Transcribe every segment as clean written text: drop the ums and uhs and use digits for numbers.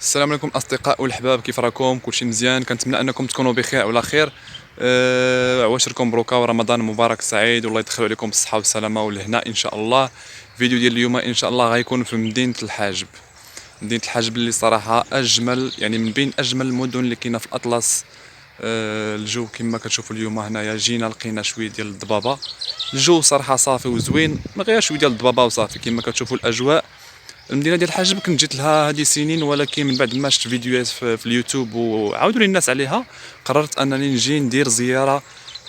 السلام عليكم الاصدقاء والحباب، كيف راكم؟ كلشي مزيان؟ كنتمنى انكم تكونوا بخير وعلى خير. عواشركم مبروكه ورمضان مبارك سعيد، والله يدخل عليكم بالصحه والسلامه والهنا ان شاء الله. الفيديو ديال اليوم ان شاء الله غيكون في مدينه الحاجب. مدينه الحاجب اللي صراحه اجمل، يعني من بين اجمل المدن اللي كاينه في الاطلس. الجو كما كتشوفوا اليوم هنايا جينا لقينا شويه ديال الضبابه. الجو صراحه صافي وزوين، ما غير شويه ديال الضبابه وصافي. كما كتشوفوا الاجواء، المدينه ديال الحاجب كنت جيت لها هذه سنين، ولكن من بعد ما شفت فيديوهات في اليوتيوب وعاودوا لي الناس عليها، قررت انني نجي ندير زياره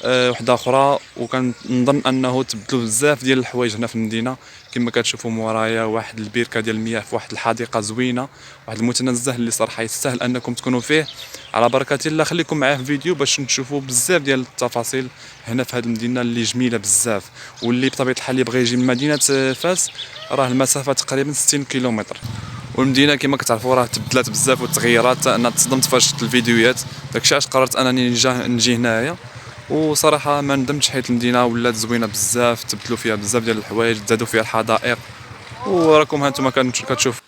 وحده اخرى. وكنظن انه تبدلوا بزاف ديال الحوايج هنا في المدينه. كما كتشوفوا مورايا واحد البركه ديال المياه في واحد الحديقه زوينه، واحد المتنزه اللي صراحه يستاهل انكم تكونوا فيه. على بركه الله، خليكم معايا في الفيديو باش تشوفوا بزاف ديال التفاصيل هنا في هذه المدينه اللي جميله بزاف. واللي بطبيعه الحال يبغي يجي من مدينه فاس، راه المسافه تقريبا 60 كيلومتر. والمدينه كما كتعرفوا راه تبدلات بزاف وتغيرات. انا تصدمت فاش شفت الفيديوهات، داكشي علاش قررت انني نجي هنايا. وصراحه ما ندمتش، حيت المدينه ولات زوينه بزاف، تبدلوا فيها بزاف ديال الحوايج، زادوا فيها الحدائق. وراكم هانتوما كتشوفوا.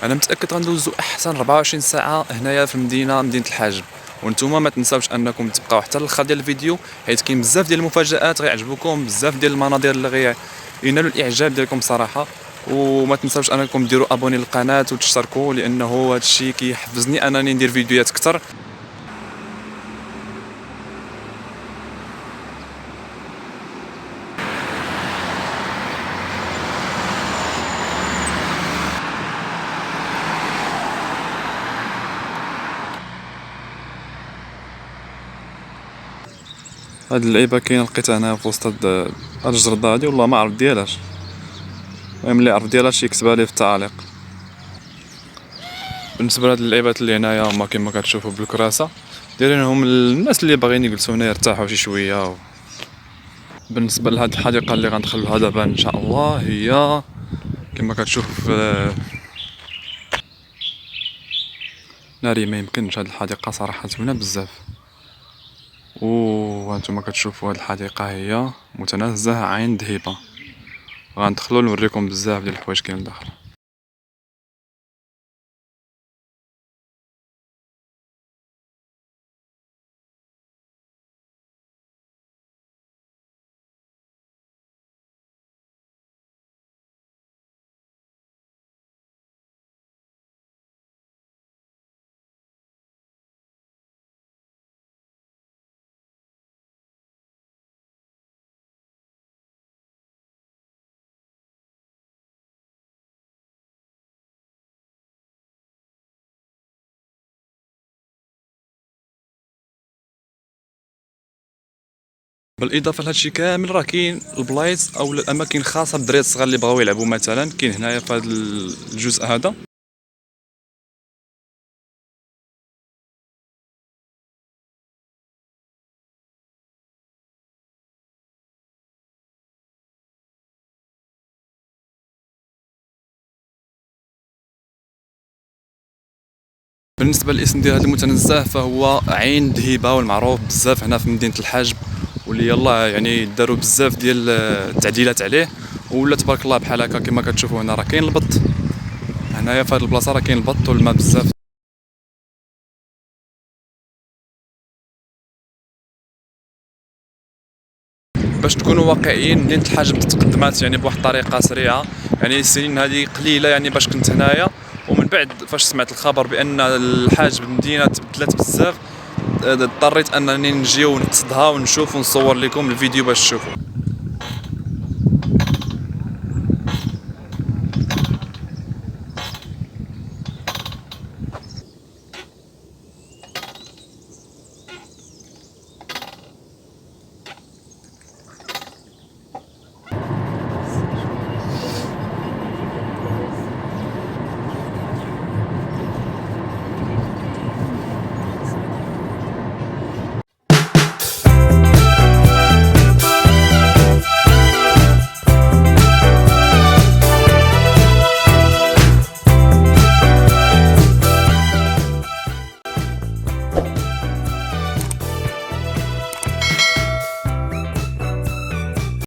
انا متاكد غندوزو احسن 24 ساعه هنايا في مدينه الحاجب. وانتم ما تنساوش انكم تبقاو حتى الاخر ديال الفيديو، حيت كاين بزاف ديال المفاجات غيعجبوكم، بزاف ديال المناظر اللي غينالوا الاعجاب ديالكم صراحه. وما تنساوش انكم ديروا ابوني للقناه وتشتركوا، لانه هذا الشيء كيحفزني انني ندير فيديوهات اكثر. هاد اللعيبه كاينه لقيتها هنا في وسط هاد الجرده هادي، والله ما عرفت ديالاش. المهم اللي عرف ديالاش يكتبها لي في التعاليق. بالنسبه لهاد اللعيبات اللي هنايا هما كما كتشوفوا بالكراسه، دايرينهم للناس اللي باغيين يجلسوا هنا يرتاحوا شي شويه. بالنسبه لهاد الحديقه اللي غندخل لها دابا ان شاء الله، هي كما كتشوف ناري. ما يمكنش، هاد الحديقه صراحه زوينه بزاف. وانتم كتشوفوا هاد الحديقه هي متنزه عين ذهيبه. غندخلوا نوريكم بزاف ديال الحوايج كاين لداخل. بالاضافه لهادشي كامل راه كاين البلايص او الاماكن خاصه بالدراري الصغار اللي بغاو يلعبوا، مثلا كاين هنايا في هذا الجزء هذا. بالنسبه للاسم ديال هذا المتنزه فهو عين دهيبه، والمعروف بزاف هنا في مدينه الحاج، واللي يلاه يعني داروا بزاف ديال التعديلات عليه، ولا تبارك الله بحال هكا كما كتشوفوا هنا راه كاين البط. هنايا في هذه البلاصه راه كاين البط والماء بزاف. باش تكونوا واقعيين، مدينه الحاج تقدمات يعني بواحد الطريقه سريعه، يعني السنين هذه قليله يعني باش كنت هنايا، ومن بعد فاش سمعت الخبر بان الحاج بالمدينه تبدلات بزاف، اضطريت انني نجي ونقصدها ونشوف ونصور لكم الفيديو باش تشوفوا.